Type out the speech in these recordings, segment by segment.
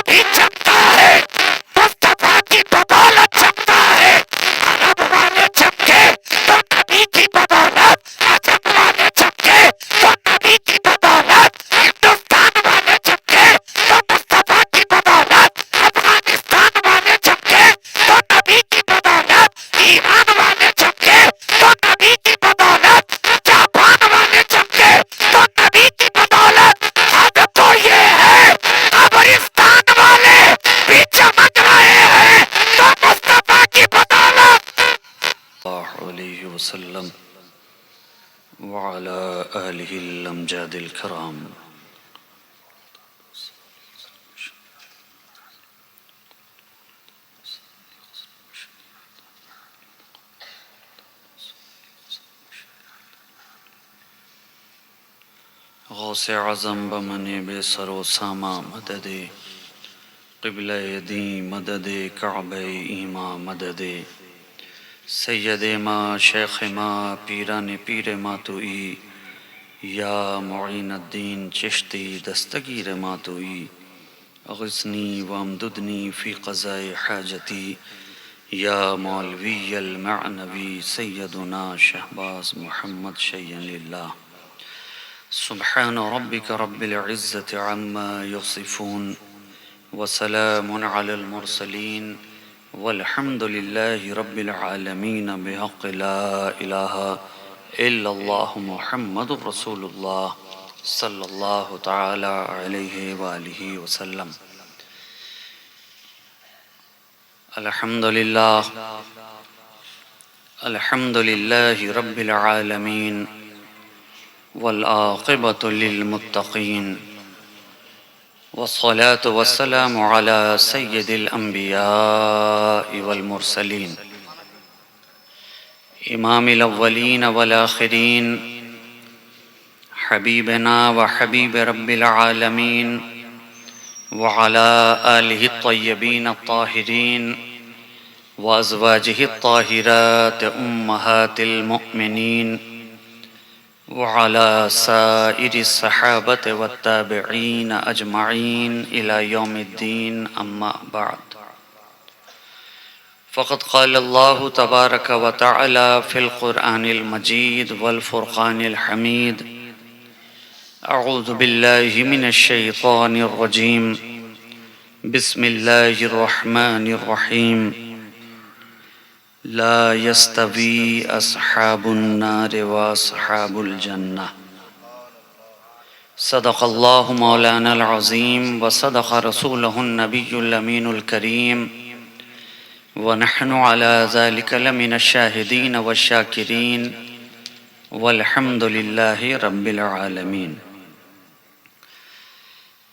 भी चमका है, मुस्तफा की बदौलत चमका है। अरब वाले चमके तो नबी की बदौलत, अजम वाले चमके तो नबी की बदौलत, हिंदुस्तान वाले चमके तो मुस्तफा की बदौलत, अफगानिस्तान वाले चमके तो नबी की बदौलत, ईरान वाले चमके तो नबी की बदौलत, जापान वाले चमके तो नबी की बदौलत। अब तो ये है कब्रिस्तान वाले भी चमक रहे हैं तो मुस्तफा की बदौलत। अलैहि वसल्लम व अला आलिहि अल-अमजादिल किराम। गौसे आज़म बमने बेसरो सामा मददे, क़िबले दी मददे, काबे ईमा मददे, सैयदे मा शेख मा पीरान पीर मातुई, या मुईनुद्दीन चिश्ती दस्तगीर मातुई, अग़िस्नी वमदुदनी फ़ी क़ज़ाए हाजती, या मौलवी अल मअनवी सैयदुना शहबाज़ मुहम्मद शय्यनिल्लाह। सुब्हान रब्बिक रब्बिल इज़्ज़ति अम्मा यसिफ़ून व सलामुन अलल मुरसलीन वल्हम्दुलिल्लाहि रब्बिल आलमीन बिहक़्क़ि ला इलाहा इल्लल्लाह मुहम्मदुर रसूलुल्लाह सल्लल्लाहु तआला अलैहि व आलिहि वसल्लम। अल्हम्दुलिल्लाह अल्हम्दुलिल्लाहि रब्बिल आलमीन वल आक़िबतु लिल मुत्तक़ीन वस्सलातु वस्सलामु अला सय्यिदिल अंबियाइ वल मुरसलीन इमामिल अव्वलीन वल आखिरीन हबीबना व हबीब रब्बिल आलमीन व अला आलिहि अत्तय्यबीन अत्ताहिरीन व अज़वाजिहि अत्ताहिरात उम्महातिल मुअ्मिनीन व अला साइरि सहाबत व ताबिईन अजमईन इला यौमिद्दीन अम्मा बाद। फ़क़द क़ाल अल्लाहु तबारक व तआला फ़िल क़ुरआनिल मजीद वल फ़ुरक़ानिल हमीद। अऊज़ु बिल्लाहि मिनश शैतानिर रजीम। बिस्मिल्लाहिर रहमानिर रहीम। ला यस्तवी अस्हाबुन नार व अस्हाबुल जन्नह। सदक़ल्लाहु मौलानाल अज़ीम व सदक़ रसूलुहुन नबियुल अमीनुल करीम व नहनु अला ज़ालिका लमिनश शाहिदीन व शाकिरीन वल्हम्दुलिल्लाहि रब्बिल आलमीन।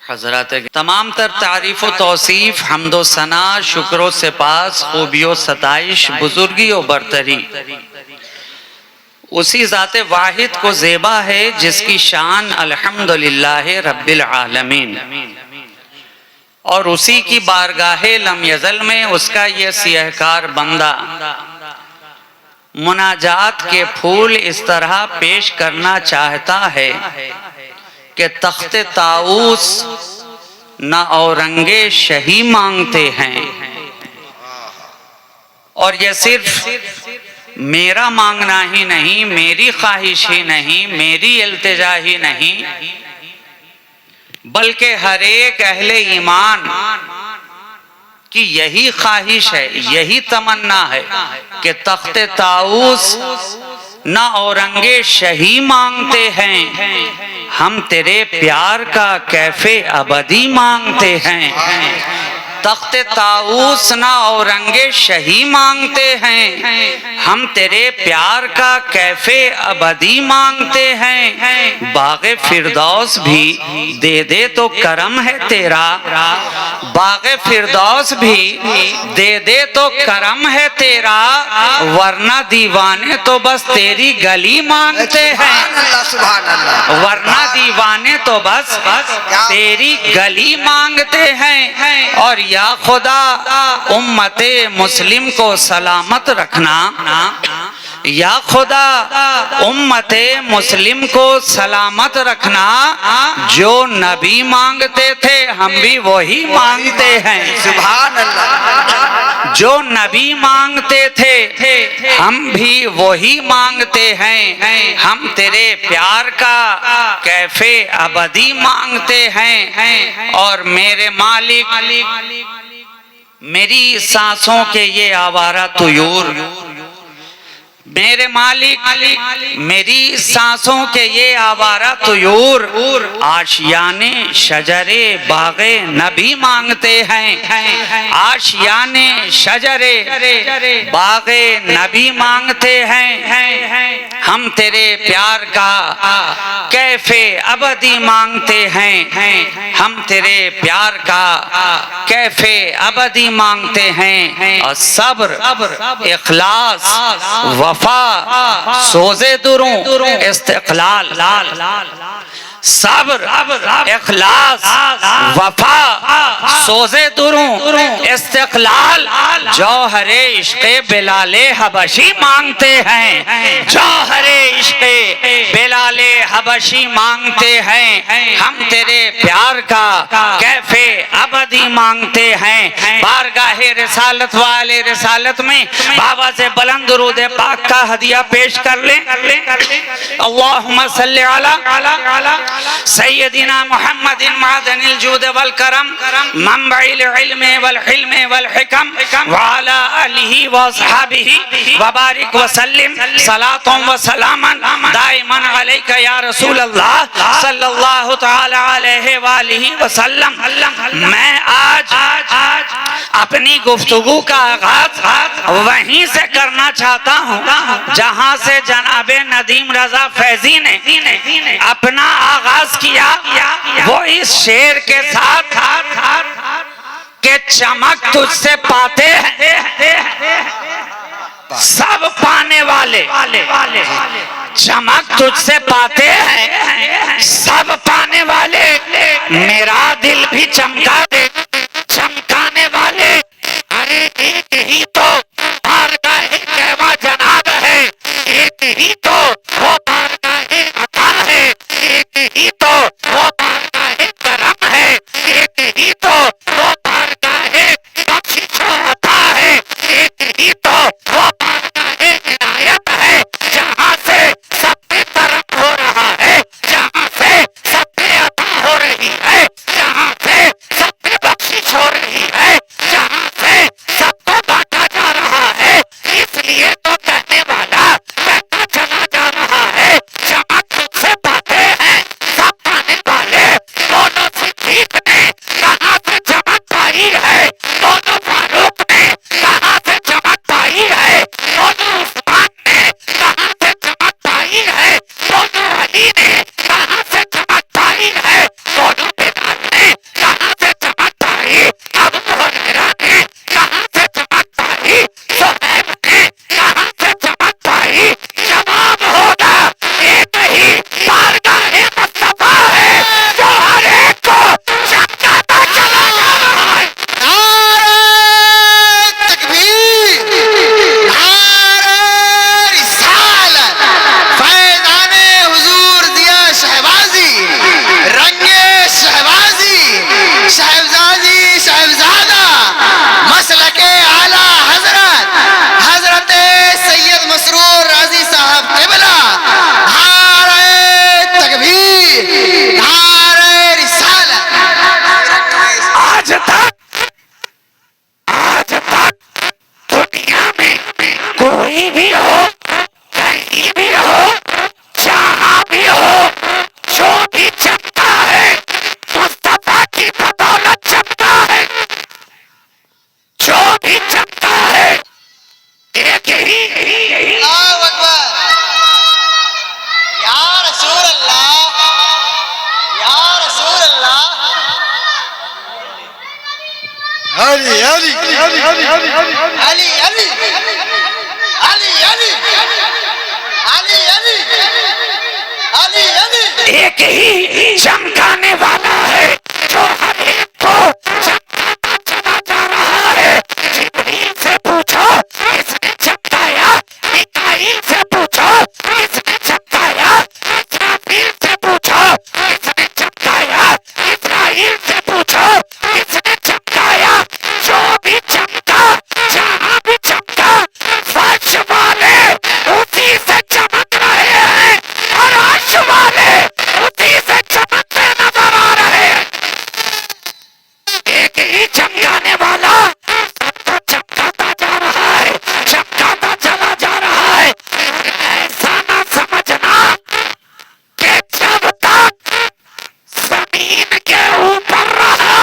हज़रात तमाम तर तारीफ़ व तौसीफ़ हम्दो सना शुक्र से पास खूबियों सताइश बुजुर्गी और बरतरी उसी ज़ाते वाहिद को ज़ेबा है जिसकी शान अल्हम्दुलिल्लाह रब्बिल आलमीन, और उसी की बारगाहे लम यज़ल में उसका ये सियहकार बंदा मुनाजात के फूल इस तरह पेश करना चाहता है कि तख्ते ताऊस न औरंगे शही मांगते हैं। और यह सिर्फ मेरा मांगना ही नहीं, मेरी ख्वाहिश ही नहीं, मेरी इल्तिजा ही नहीं, बल्कि हर एक अहले ईमान की यही ख्वाहिश है, यही तमन्ना है कि तख्ते ताऊस न औरंगे शही मांगते हैं, हम तेरे प्यार का कैफे अबदी मांगते हैं। तख्ते ताऊस न औरंगे शही मांगते हैं, हम तेरे प्यार का कैफे अबदी मांगते हैं। बाग़े फिरदौस भी दे दे तो करम है तेरा, बाग़े फिरदौस भी दे दे तो करम है तेरा, वरना दीवाने तो बस तेरी गली मांगते हैं, वरना दीवाने तो बस तेरी गली मांगते हैं। और या खुदा उम्मते मुस्लिम को सलामत रखना, या खुदा उम्मते मुस्लिम को सलामत रखना, जो नबी मांगते थे हम भी वही मांगते हैं। सुभान अल्लाह। जो नबी मांगते थे हम भी वही मांगते हैं। हम तेरे प्यार का कैफे अबदी मांगते हैं। और मेरे मालिक, मेरी सांसों के ये आवारा तुयूर, मेरे मालिक मेरी सांसों के ये आवारा तुयूर आशियाने शजरे बागे नबी मांगते हैं। आशियाने शजरे बागे नबी मांगते हैं। हम तेरे प्यार का कैफे अबदी मांगते हैं। हम तेरे प्यार का कैफे अबदी मांगते हैं। और सब्र, इखलास, वफा, सोज़े दुरूं, इस्तिक़लाल, सब्र, इखलास, वफा, सोज़े दुरूं, इस्तिक़लाल, जौहरे इश्क़े बिलाले हबशी मांगते हैं। जौहरे इश्क़े बिलाले हबशी मांगते हैं। हम तेरे प्यार का कैफे अबदी मांगते हैं। बारगाहे रिसालत वाले रिसालत में बाबा से बुलंद दुरूद पाक का हदिया पेश कर ले। अल्लाहुम्मा सल्ली अला सय्यदिना मुहम्मदिन मादनिल जूद वल करम मंबइल इल्म वल हिल्म वल हिकम व अला आलिहि व अस्हाबिहि व बारिक व सल्लिम सलातुन व सलामन दाइमन अलैका या रसूल अल्लाह सल्लल्लाहु तआला अलैहि व आलिहि व सल्लम। मैं आज अपनी गुफ्तगू का आगाज वहीं से करना चाहता हूँ जहाँ से जनाबे नदीम रजा फैजी ने अपना आगाज किया। वो इस शेर के साथ के चमक तुझसे पाते हैं सब पाने वाले, चमक तुझसे पाते हैं सब पाने वाले। मेरा दिल भी चमका दे चमकाने वाले। अरे एक ही तो बारगाहे कहवा जनाब है, एक ही तो वो बारगाहे अता है, एक ही तो वो बारगाहे करम है, एक ही तो वो बारगाहे बख्शिश अता है, एक ही तो वो बारगाहे इनायत है। जहाँ से सब पे करम हो रहा है, जहाँ से सब पे अता हो रही है, जहाँ से सब पे बख्शिश हो रही है, जहाँ से सबको बांटा जा रहा है। इसलिए तो कहने वाला कहता चला जा रहा है, चमक तुझसे पाते हैं सब पाने वाले। दोनों सिद्दीक ने कहाँ से चमक पाई है, दोनों फारूक ने कहाँ से चमक पाई है, दोनों उस्मान ने कहाँ से चमक पाई है, दोनों अली ने कहाँ से चमक पाई है, दोनों बिलाल ने कहाँ से चमक पाई, अबू हुरैरा ने कहाँ से चमक पाई, सुहैब ने कहाँ से चमक पाई। जवाब होगा एक ही बारगाहे मुस्तफा है जो हर एक को चमकाता चला जा रहा है। नारे तकबीर, नारे रिसालत, फैज़ाने हुजूर दिया शहबाजी, रंगे शहबाजी, शहजादी शहजादा, मसलके आला हजरत हजरत सैयद मसरूर राजी साहब क़िबला। नारे तकबीर, नारे रिसालत। आज तक दुनिया में कोई भी हो, कहीं भी हो, जहाँ भी हो, जो भी चमका है मुस्तफा की बदौलत चमका है। जो भी चमका है एक ही अल्लाहु अकबर, या रसूल अल्लाह, या रसूल अल्लाह। अली अली अली अली अली अली अली अली अली अली। एक ही चमकाने वाला है जो हर एक को चमकाता चला जा रहा है। जिब्रील से पूछो इसने चमकाया, मिकाईल से ही चमकाने वाला सबको चमकाता जा रहा है, चमकाता चला जा रहा है। ऐसा ना समझना कि जब तक जमीन के ऊपर रहा,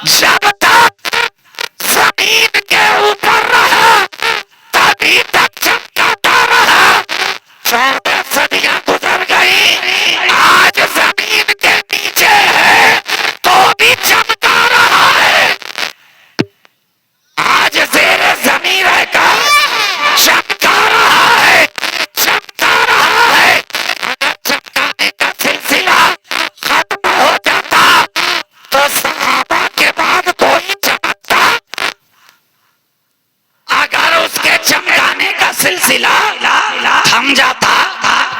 जब तक जमीन के ऊपर रहा तभी तक चमकाता रहा। 14 सदियां गुजर गई, आज जमीन के नीचे है तो भी चमका रहा है। आज ज़ेरे ज़मीन रहकर चमका रहा है, चमका रहा है। अगर चमकाने का सिलसिला खत्म हो जाता तो सहाबा के बाद कोई चमकता? अगर उसके चमकाने का सिलसिला थम जाता,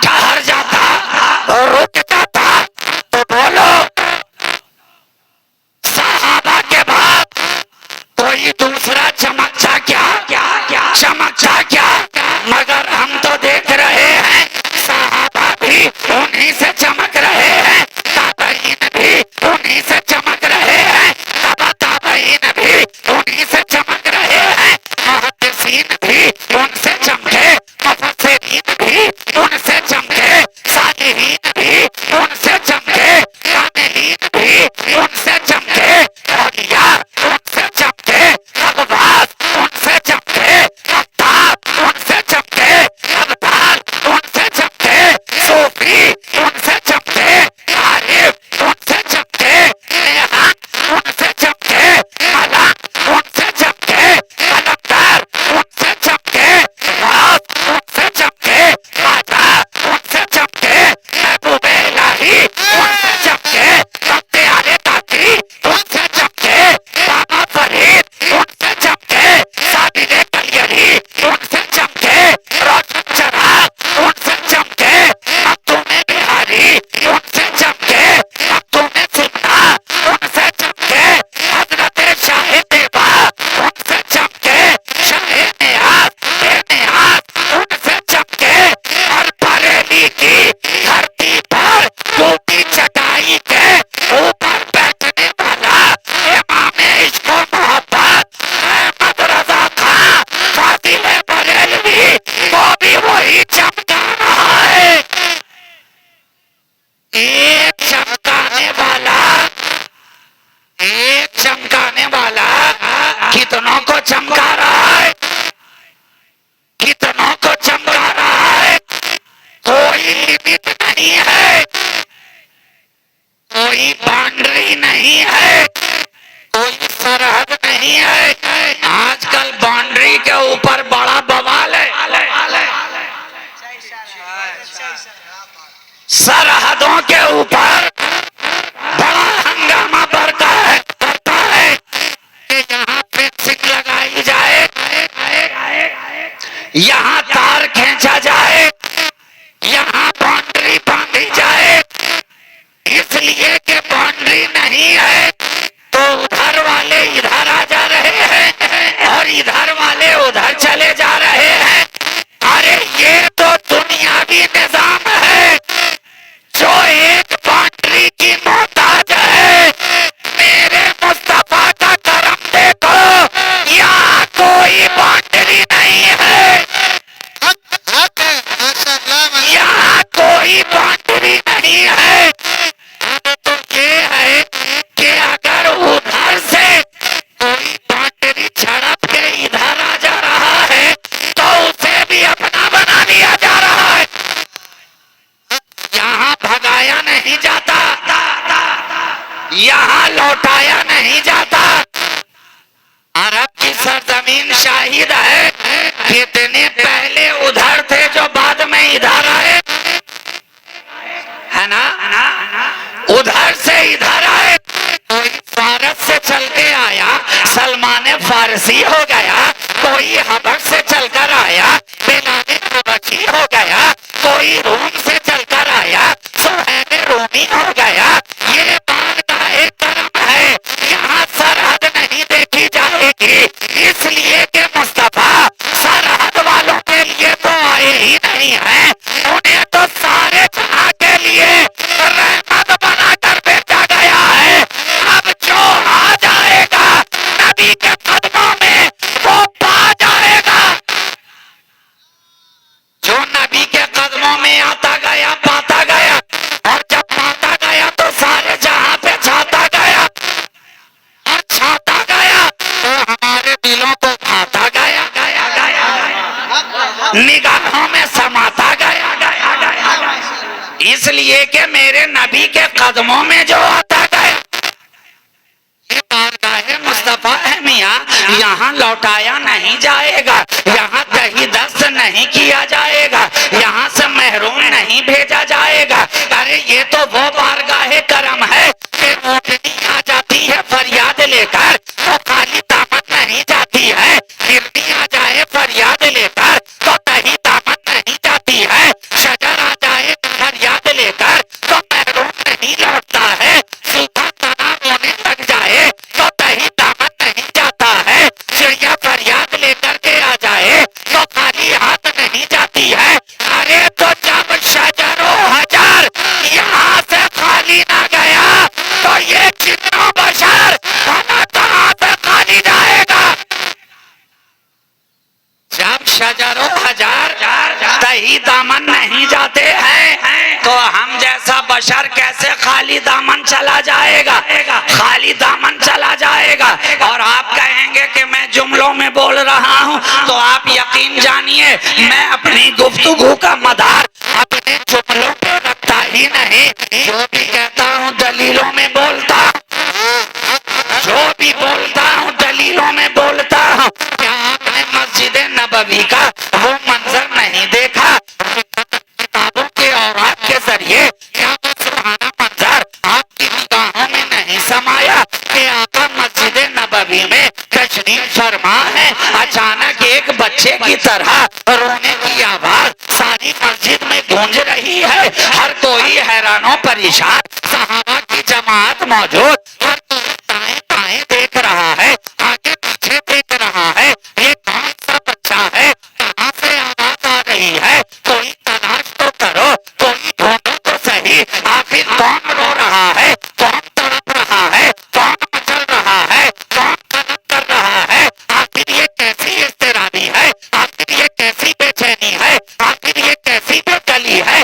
ठहर जाता, रुक जाता, तो बोलो सहाबा के बाद कोई दूसरा चमकता क्या? चमकता क्या? मगर हम तो देख रहे हैं सहाबा भी उन्हीं से चमक रहे हैं, ताबईन भी उन्हीं से चमक रहे हैं, तबा ताबईन भी उन्हीं से चमक रहे हैं, मुहद्दिसीन भी उनसे चमके, मुफस्सिरीन भी उनसे चमके, सालिहीन भी उनसे चमके, कामिलीन भी उनसे चमके, औलिया उनसे चमके, अगवास उनसे चमके, अफ्ताब उनसे चमके, अब्दाल उनसे चमके, सूफी उनसे चमके, आरिफ उनसे चमके, नेहान उनसे चमके, मलंग उनसे चमके, कलमदार उनसे चमके, गौस उनसे चमके, राजा उनसे चमके, महबूब इलाही उनसे चमके, तख्ते आले ताकरी उनसे चमके, बाबा फरीद उनसे चमके, साबिर कलियरी उनसे चमके, रोशन चराग उनसे चमके, मखदूम बिहारी उनसे चमके, मखदूम सुन्ना उनसे चमके, हजरत शाह देवा उनसे चमके, शाह नियाज़ उनसे चमके, और बरेली की धरती पर टूटी चटाई के ऊपर बैठने वाला इमाम इश्क व मोहब्बत अहमद रज़ा खां फाजिल बरेलवी, वो भी वही चमका रहा है। एक चमकाने वाला, एक चमकाने वाला कितनों को चमका रहा है, कितनों को चमका रहा है। कोई लिमिट नहीं है, कोई बाउंड्री नहीं है, कोई सरहद नहीं है। आजकल बाउंड्री के ऊपर बड़ा बवाल है, सरहदों के ऊपर बड़ा हंगामा बढ़ता है कि यहाँ फेंसिंग लगाई जाए, यहाँ तार खींचा जाए, यहाँ बाउंड्री बांधी जाए, इसलिए कि बाउंड्री नहीं है तो उधर वाले इधर आ जा रहे हैं और इधर वाले उधर चले जा रहे हैं। अरे ये तो दुनियावी निजाम है जो एक बाउंड्री की मोहताज है। मेरे मुस्तफा का करम देखो, यहाँ कोई बाउंड्री नहीं है, यहाँ कोई बाउंड्री नहीं है। तो ये है कि अगर उधर से कोई बाउंड्री झड़प के इधर आ जा रहा है तो उसे भी अपना बना लिया जा रहा है, यहाँ भगाया नहीं जाता, यहाँ लौटाया नहीं जाता। अरब की सरजमीन शाहिद है, कितने पहले उधर थे जो बाद में इधर आए, है ना? उधर से इधर आए, कोई फारस से चल के आया, सलमान फारसी हो गया, कोई हबश से चलकर आया, बिलाल हबशी हो गया, कोई रोम से चलकर आया, सुहैब रूमी हो गया। ये बादशाह करम है, यहाँ सरहद नहीं देखी जाएगी, इसलिए कि मुस्तफा सरहद वालों के लिए तो आए ही नहीं है, उन्हें तो सारे जहां के लिए रहमत बनाकर भेजा गया है। इसलिए कि मेरे नबी के कदमों में जो आता गया, ये बारगाहे मुस्तफा है मियाँ, यहाँ लौटाया नहीं जाएगा, यहाँ कहीं दस्त नहीं किया जाएगा, यहाँ से महरूम नहीं भेजा जाएगा। अरे ये तो वो बारगाहे करम है कि ऊँटनी आ जाती है फरियाद लेकर तो खाली दामन नहीं जाती है, हिरनी आ जाए फरियाद लेकर तो कहीं दामन नहीं जाती है, शजर आ जाए फरियाद लेकर तो महरूम नहीं लौटता है, सूखा तना होने लग जाए तो कहीं दामन नहीं जाता है, चिड़िया फरियाद लेकर के आ जाए तो खाली हाथ नहीं जाती है। अरे तो जब शजरों हजार यहाँ से खाली ना गया तो ये जिन्नो बशर कहाँ से खाली जाएगा। जब शजरों हजार दही दामन नहीं जाते हैं तो हम जैसा बशर कैसे खाली दामन चला जाएगा, खाली दामन चला जाएगा। और आप कहेंगे कि मैं जुमलों में बोल रहा हूं, तो आप यकीन जानिए मैं अपनी गुफ्तगू का मदार अपने जुमलों पे रखता ही नहीं, जो भी कहता हूं दलीलों में बोलता, जो भी बोलता हूँ दलीलों में बोलता हूँ। क्या आपने मस्जिद नबवी का वो मंजर नहीं देखा? किताबों के और आपके जरिए क्या वो सुहाना मंजर आपकी निगाहों में नहीं समाया कि आका मस्जिद नबवी में तशरीफ फरमा है, अचानक एक बच्चे की तरह रोने की आवाज सारी मस्जिद में गूंज रही है, हर कोई हैरानों परेशान, सहाबा की जमात मौजूद, हर कोई दाएं बाएं देख रहा है, आगे पीछे देख रहा है, ये कौन सा बच्चा है, कहाँ से आवाज आ रही है, कोई तलाश तो करो, कोई ढूंढो तो सही, आखिर कौन रो रहा है, कौन तड़प रहा है, कौन मचल रहा है, कौन कलम कर रहा है, आखिर ये कैसी इज़्तिराबी है, आखिर ये कैसी बेचैनी है, आखिर ये कैसी बेकली है।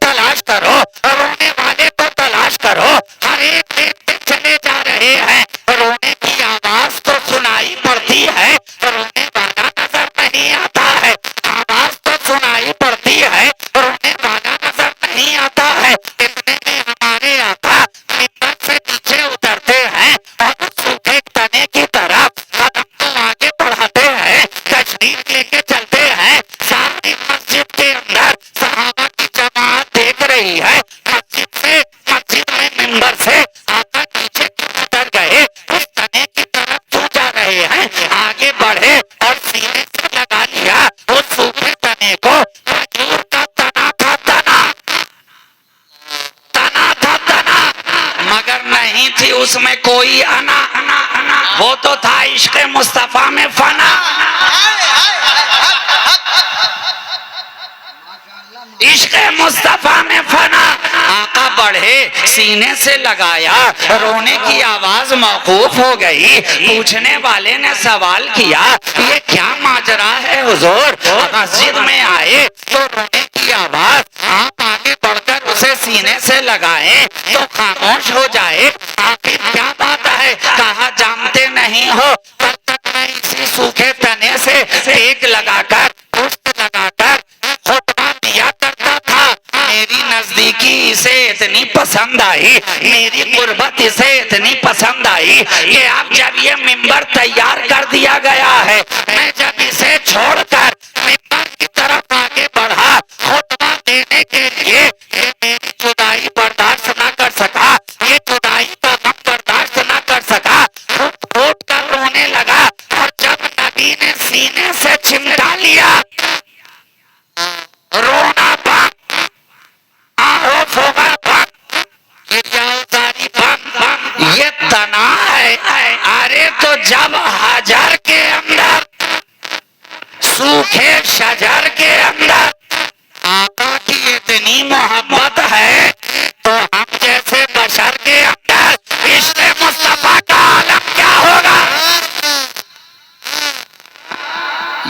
तलाश करो, रोने वाले को तलाश करो, हर एक दिन चले जा रहे हैं, रोने की आवाज तो सुनाई पड़ती है, रोने वाला नजर नहीं आता है, आवाज तो सुनाई पड़ती है, रोने वाला नजर नहीं आता है। इतने में हमारे आका मिंबर से नीचे उतरते हैं और सूखे तने की तरफ कदम को आगे बढ़ाते हैं, तशरीफ लेके चलते हैं। सारी मस्जिद के अंदर सहाबा की जमात देख रही है, मस्जिद में मिंबर से आका नीचे उतर गए, उस तने की तरफ क्यों जा रहे हैं, आगे बढ़े और सीने से लगा लिया उस सूखे तने को। खजूर का तना था तना, मगर नहीं थी उसमें कोई अना, वो तो था इश्क मुस्तफा में फना, इश्क मुस्तफा में फना। आका बढ़े, सीने से लगाया, रोने की आवाज मौकूफ हो गई। पूछने वाले ने सवाल किया, ये क्या माजरा है हुजूर? मस्जिद में आए तो रोने की आवाज, आप आगे बढ़कर उसे सीने से लगाएं तो खामोश हो जाए, आखिर क्या बात है? कहा जानते नहीं हो, तब तक मैं इसी सूखे तने से एक लगाकर पुष्प लगाकर खुतबा दिया करता था। मेरी नजदीकी इसे इतनी पसंद आई, मेरी गुर्बत इसे इतनी पसंद आई कि अब जब ये मिंबर तैयार कर दिया गया है, मैं जब इसे छोड़कर मिंबर की तरफ आगे बढ़ा खुतबा देने के लिए, ये मेरी जुदाई बर्दाश्त न कर सका, ये जुदाई का गम बर्दाश्त न कर सका, फूट कर रोने लगा। और जब नबी ने सीने से चिमटा लिया, रोना बंद, आहो फोगा बंद, गिरियादारी बंद, ये तना है। अरे तो जब हजर के अंदर, सूखे शजर के अंदर आका की इतनी मोहब्बत है, तो हम जैसे बशर के अंदर इश्क़ मुस्तफा का आलम क्या होगा?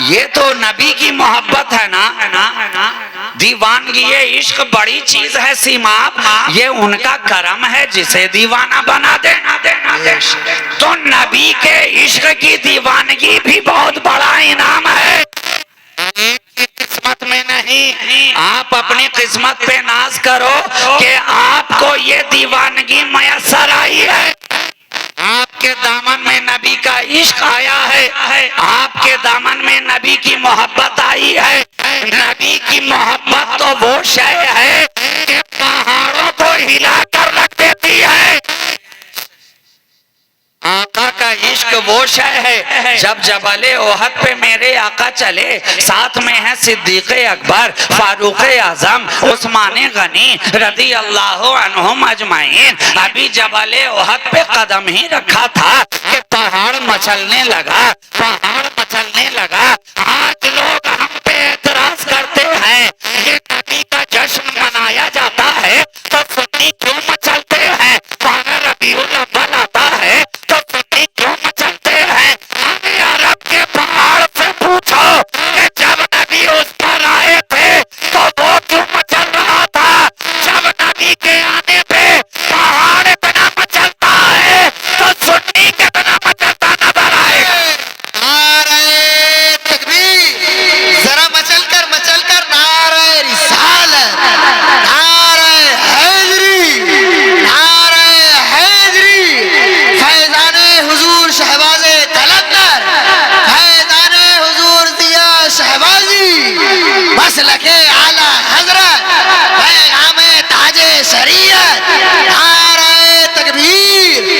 ये तो नबी की मोहब्बत है ना, दीवानगी ये इश्क बड़ी चीज है सीमा, ये उनका करम है जिसे दीवाना बना देना। तो नबी के इश्क की दीवानगी भी बहुत बड़ा इनाम है। एक किस्मत में नहीं, आप अपनी किस्मत पे नाज करो कि आपको ये दीवानगी मयसर आई है। आपके दामन में नबी का इश्क आया है, आपके दामन में नबी की मोहब्बत आई है। नबी की मोहब्बत तो वो शय है कि पहाड़ों को हिला कर रख देती है। आका का इश्क वो शय है, जब जबले ओहद पे मेरे आका चले, साथ में है सिद्दीक़ अकबर, फारूक आजम, उस्मान गनी रदी अल्लाह अन्हुम अजमाइन। अभी जबले ओहद पे कदम ही रखा था कि पहाड़ मचलने लगा, पहाड़ मचलने लगा। आज लोग हम पे एतराज करते हैं, ये नबी का जश्न मनाया जाता है तो सुन्नी क्यों मचलते हैं? माह रबीउल अव्वल आता है तो सुन्नी क्यों मचलते हैं? हमें अरब के पहाड़ से पूछो कि जब नबी उस पर आए थे तो वो क्यों मचल रहा था? जब नबी के आने पे पहाड़ इतना मचलता है तो सुन्नी कितना मचलता नजर आएगा। नारे तकबीर, जरा मचल कर नारे रिसालत, नारे हैदरी, नारे हैदरी। फैजाने हुजूर शहबाज़े कलंदर, फैजाने हुजूर दिया शहबाजी, मसलके आला हजरत, पैगामे ताजे शरीयत। नारे तकबीर,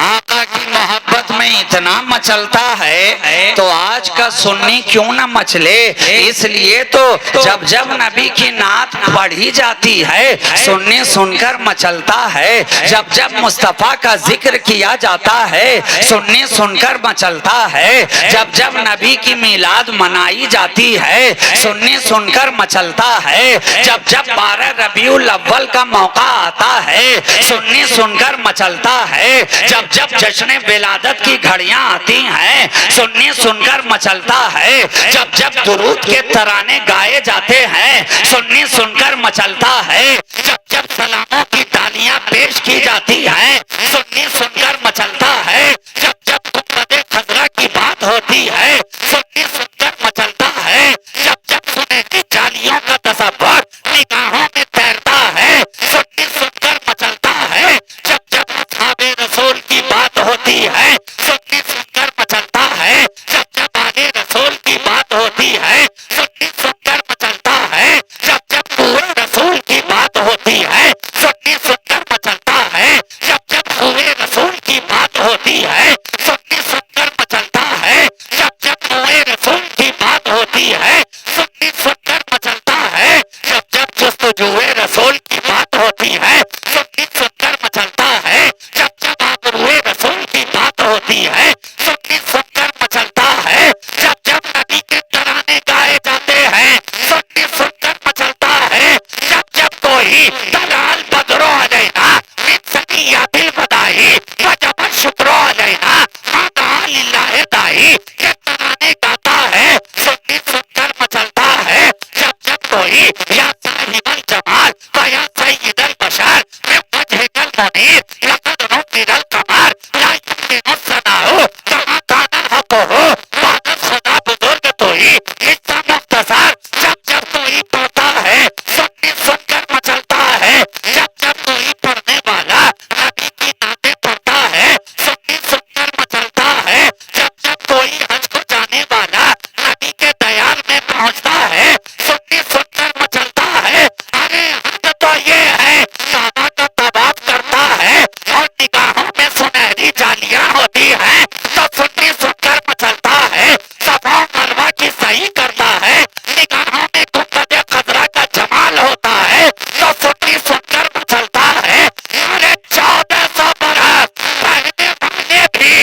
आका की मोहब्बत में इतना मचलता है तो आज का सुन्नी क्यों ना मचले? इसलिए तो जब जब नबी की नात पढ़ी जाती है सुन्नी सुनकर मचलता है। जब जब मुस्तफा का जिक्र किया जाता है सुन्नी सुनकर मचलता है। जब जब नबी की मिलाद मनाई जाती है सुन्नी सुनकर मचलता है। जब जब 12 रबीउल अव्वल का मौका आता है सुन्नी सुनकर मचलता है। जब जब जश्न विलादत की घड़ियां आती हैं सुन्नी सुनकर मचलता है। जब जब दुरूद के तराने गाए जाते हैं सुन्नी सुनकर मचलता है। जब जब सलामों की तालियां पेश की जाती हैं सुन्नी सुनकर मचलता है। जब जब गुंबदे खजरा की बात होती है सुन्नी सुनकर मचलता है। जब जब सुनहरी जालियों का तसव्वुर निगाहों में तैरता है सुन्नी सुनकर मचलता है। जब जब असहाबे रसूल की बात होती है सुन्नी सुनकर मचलता है। जब जब आले रसूल की बात होती है सुन्नी सुनकर मचलता है। जब जब पूरे रसूल की बात होती है सुन्नी सुनकर मचलता है। जब जब पूरे रसूल की बात होती है सुन्नी सुनकर मचलता है। जब जब पूरे रसूल की बात होती है सुन्नी सुनकर मचलता है। जब जब जुस्तजुए रसूल की बात होती है सुन्नी सुनकर मचलता है। जब जब आबरूए रसूल की बात होती है सुन्नी सुनकर मचलता है। जब जब नबी के तराने गाए जाते हैं सुन्नी सुनकर मचलता है। जब जब कोई दलाल बदरो अलैना मिन सनियातिल बदाई वजब शुक्रो अलैना मादा लिल्लाहि दाई ये तराने गाता है सुन्नी सुनकर मचलता है। जब जब कोई या साहिबल जमाल व या सय्यिदल बशर में वजहिकल मुनीर लक़द नुज़िलल कमर ला युमकिनु सनाउ कमा कानल हक़्क़ु वादत खुदा बुजुर्ग तोई हिस्सा मुख्तसर। जब जब कोई पढ़ता है सुन्नी सुनकर मचलता है। जब जब कोई पढ़ने वाला नबी की नाते पढ़ता है सुन्नी सुनकर मचलता है। जब जब कोई हज को जाने वाला नबी के दयाल में पहुंचता है सुन्नी सुनकर मचलता है। अरे हद तो ये है काबा का तवाफ करता है और निगाहों में सुनहरी जालियां होती हैं तो सुन्नी सुनकर मचलता है। सफा मरवा की सही करता है निगाहों में गुंबदे खजरा का जमाल होता है तो सुन्नी सुनकर मचलता है। अरे 1400 बरस पहले वाले भी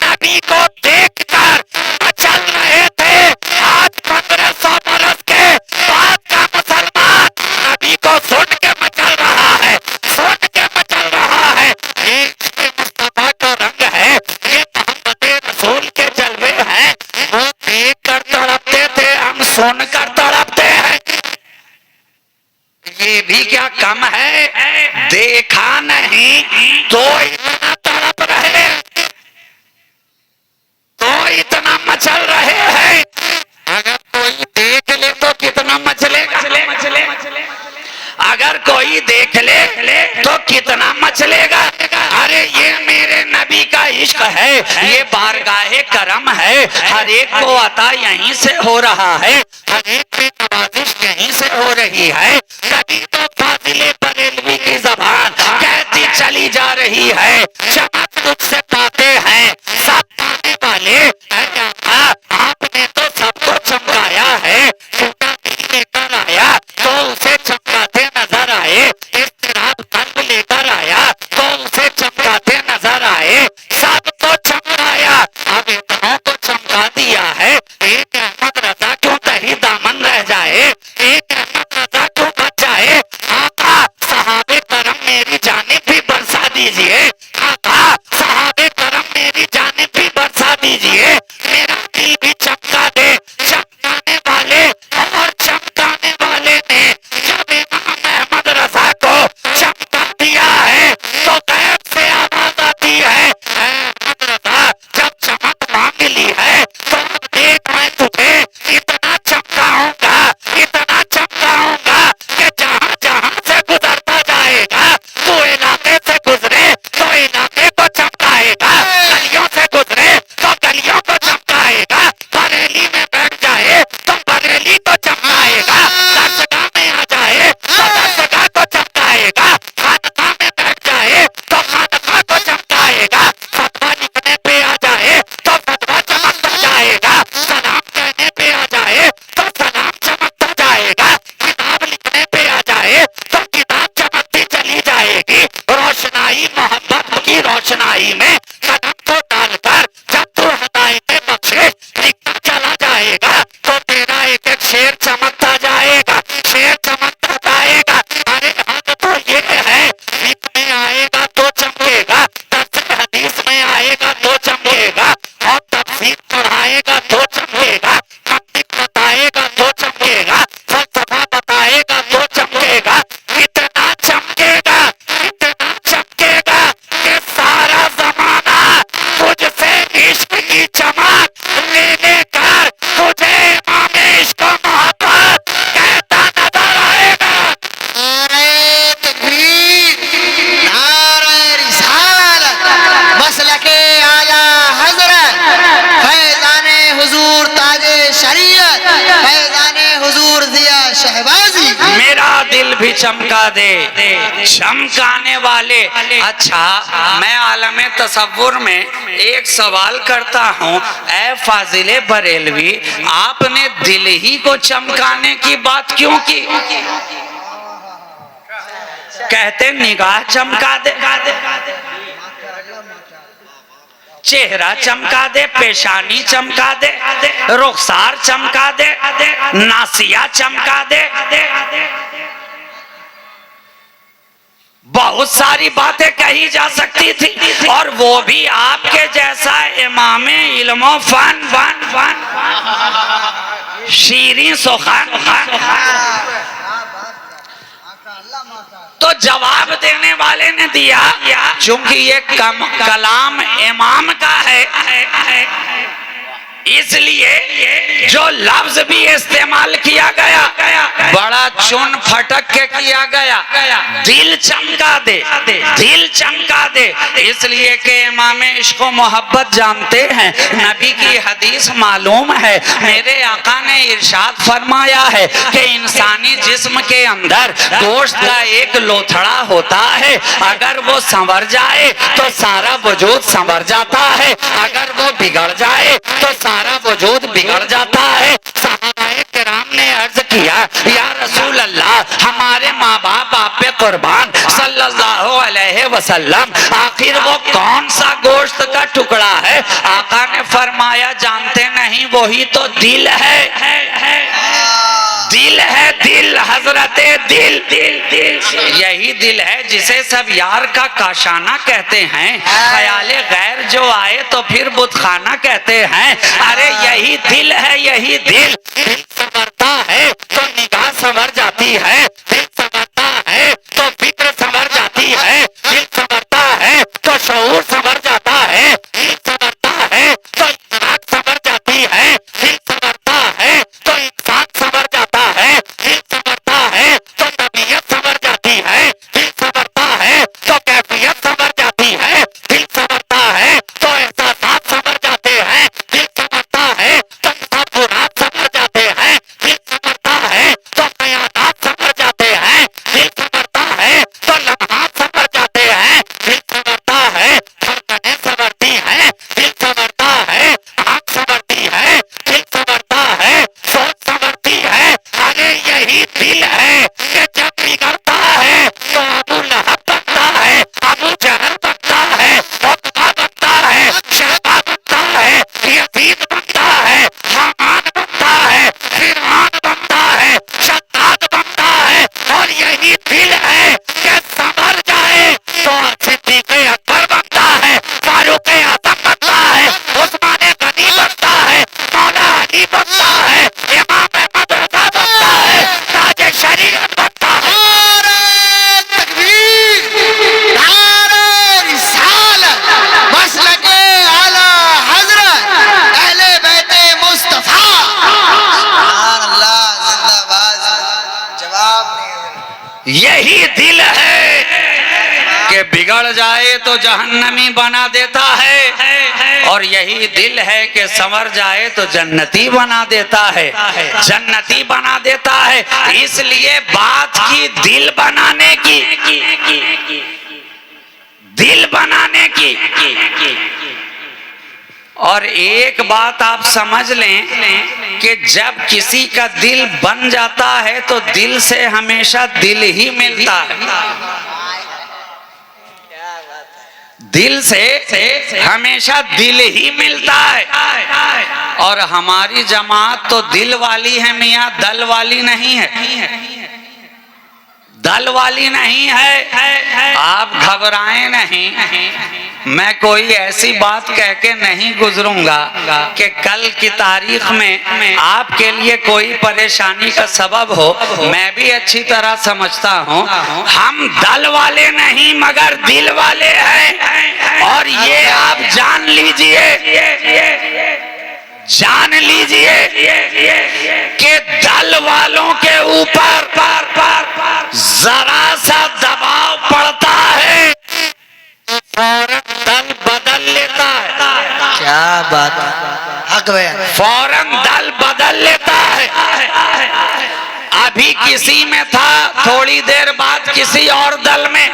नबी को देखकर मचल रहे थे। आज 1500 बरस के बाद का मुसलमान नबी को सुन के मचल रहा है, सुन के मचल रहा है। ये इश्क़ मुस्तफा का रंग है, ये मोहब्बत रसूल के जलवे हैं। वो देख कर तड़पते थे, हम सुन कर तड़पते हैं। ये भी क्या कम है, देखा नहीं तो इतना तड़प रहे, तो इतना मचल रहे हैं। अगर देख ले तो कितना मचलेगा, अगर कोई देख ले तो कितना मचलेगा। अरे ये मेरे नबी का इश्क है, ये बारगाहे करम है, हर एक को अता यहीं से हो रहा है, हर एक पे नवाजिश यहीं से हो रही है। कभी तो फाजिले बरेलवी की जबान कहती चली जा रही है, चमक तुझसे पाते हैं सब पाने वाले। आपने तो सबको चमकाया है, टूटा दिल लेकर आया तो उसे चमकाते नजर आए, इस्तिराब कल्ब लेकर आया तो उसे चमकाते नजर आए। सबको चमकाया, अब इतना तो चमका दिया है, एक अहमद रजा क्यों कहीं दामन रह जाए, एक अहमद रजा क्यों बच जाए। आका सहाबे करम मेरी जानिब भी बरसा दीजिए, आका सहाबे करम मेरी जानिब भी बरसा दीजिए। मेरा दिल भी चमका दे, चमकाने वाले और चमकाने वाले ने जब इमाम अहमद रजा को चमका दिया है तो गैब से आवाज आती है, अहमद रजा जब चमक मांग ली है तो अब देख मैं तुझे इतना चमकाऊंगा, इतना चमकाऊंगा कि जहां जहां से गुजरता जाएगा तू इलाके से गुजरे तो इलाके को चमकाएगा, गलियों से गुजरे तो गलियों को चमकाएगा, बरेली में बैठ जाए तो बरेली को चमकाएगा, दरसगाह में आ जाए तो दरसगाह को चमकाएगा, खानकाह में बैठ जाए तो खानकाह को चमकाएगा, फतवा लिखने पे आ जाए तो फतवा चमकता जाएगा, सलाम कहने पे आ जाए तो सलाम चमकता जाएगा, किताब लिखने पे आ जाए तो किताब चमकती चली जाएगी। रोशनाई मोहब्बत की रोशनाई में कदम को डालकर जब तू हदायतें बख्शे लिखता चला जाएगा तो तेरा एक एक शेर चमकता जाएगा, शेर चमकता जाएगा। अरे हद तो ये है, लिख में आएगा तो चमकेगा, तफसीर हदीस में आएगा तो चमकेगा, और तफसीर पढ़ाएगा तो चमकेगा, मंतिक बताएगा तो चमकेगा, फलसफा बताएगा तो चमकेगा। इतना चमकेगा, इतना चमकेगा कि सारा जमाना तुझसे इश्क की चमक ले लेकर तुझे इमाम इश्क मोहब्बत कहता नजर आएगा। नारे तकबीर, नारे रिसालत, मसलके आला हजरत, फैज़ाने हुजूर ताजे शरीयत, फैज़ाने हुजूर दिया शहबाजी। मेरा दिल भी चमका दे, चमकाने वाले। अच्छा, मैं आलमे तसव्वुर में एक सवाल करता हूँ, ऐ फाजिले बरेलवी, आपने दिल ही को चमकाने की बात क्यों की? कहते निगाह चमका दे, चेहरा चमका दे, पेशानी चमका दे, रुखसार चमका दे, नासिया चमका दे, बहुत सारी बातें कही जा सकती थी, और वो भी आपके जैसा इमामे इल्मो फन शीरीं सुखान। तो जवाब देने वाले ने दिया, चूंकि ये कलाम इमाम का है, इसलिए जो लफ्ज भी इस्तेमाल किया गया बड़ा चुन फटक के किया गया, दिल चमका दे, दिल चमका दे, इसलिए कि इमाम इश्क मोहब्बत जानते हैं, नबी की हदीस मालूम है, मेरे आका ने इरशाद फरमाया है कि इंसानी जिस्म के अंदर गोश्त का एक लोथड़ा होता है, अगर वो संवर जाए तो सारा वजूद संवर जाता है, अगर वो बिगड़ जाए तो सारा वजूद बिगड़ जाता है। सहाबाए किराम ने अर्ज किया, या रसूल अल्लाह, हमारे माँ बाप आप पे कुर्बान सल्लल्लाहु अलैहि वसल्लम, आखिर वो कौन सा गोश्त का टुकड़ा है? आका ने फरमाया, जानते नहीं, वही तो दिल है, दिल है, दिल हजरते दिल, यही दिल है जिसे सब यार का काशाना कहते हैं, ख्याले गैर जो आए तो फिर बुतखाना कहते हैं। अरे यही दिल है, यही दिल संवरता है तो निगाह संवर जाती है, दिल संवरता है तो फिक्र संवर जाती है, दिल संवरता है तो शऊर संवर जाता है, दिल संवरता है तो इखलाक संवर जाती है, दिल संवरता है तो कि बिगड़ जाए तो जहन्नमी बना देता है, और यही दिल है कि संवर जाए तो जन्नती बना देता है, जन्नती बना देता है। इसलिए बात की दिल बनाने की, दिल बनाने की। और एक बात आप समझ लें कि जब किसी का दिल बन जाता है तो दिल से हमेशा दिल ही मिलता है, दिल से हमेशा दिल ही मिलता है। और हमारी जमात तो दिल वाली है मियाँ, दल वाली नहीं है, दल वाली नहीं है। आप घबराएं नहीं, मैं कोई ऐसी बात कह के नहीं गुजरूंगा कि कल की तारीख में आपके लिए कोई परेशानी का सबब हो। मैं भी अच्छी तरह समझता हूँ हम दल वाले नहीं मगर दिल वाले हैं। और ये आप जान लीजिए, जान लीजिए कि दल वालों के ऊपर जरा सा दबाव पड़ता है फौरन दल बदल लेता है। क्या बात, हक बयान। फौरन दल बदल लेता है। अभी किसी में था, थोड़ी देर बाद किसी और दल में,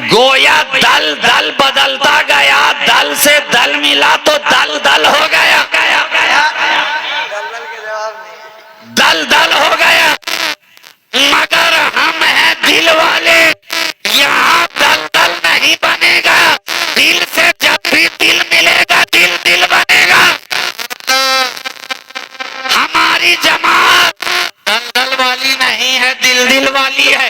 गोया दल दल बदलता गया, दल से दल मिला तो दल दल हो गया, दल दल हो गया। मगर हम हैं दिल वाले, यहाँ दल दल नहीं बनेगा, दिल से जब भी दिल मिलेगा दिल दिल बनेगा। हमारी जमात दल दल वाली नहीं है, दिल दिल वाली है,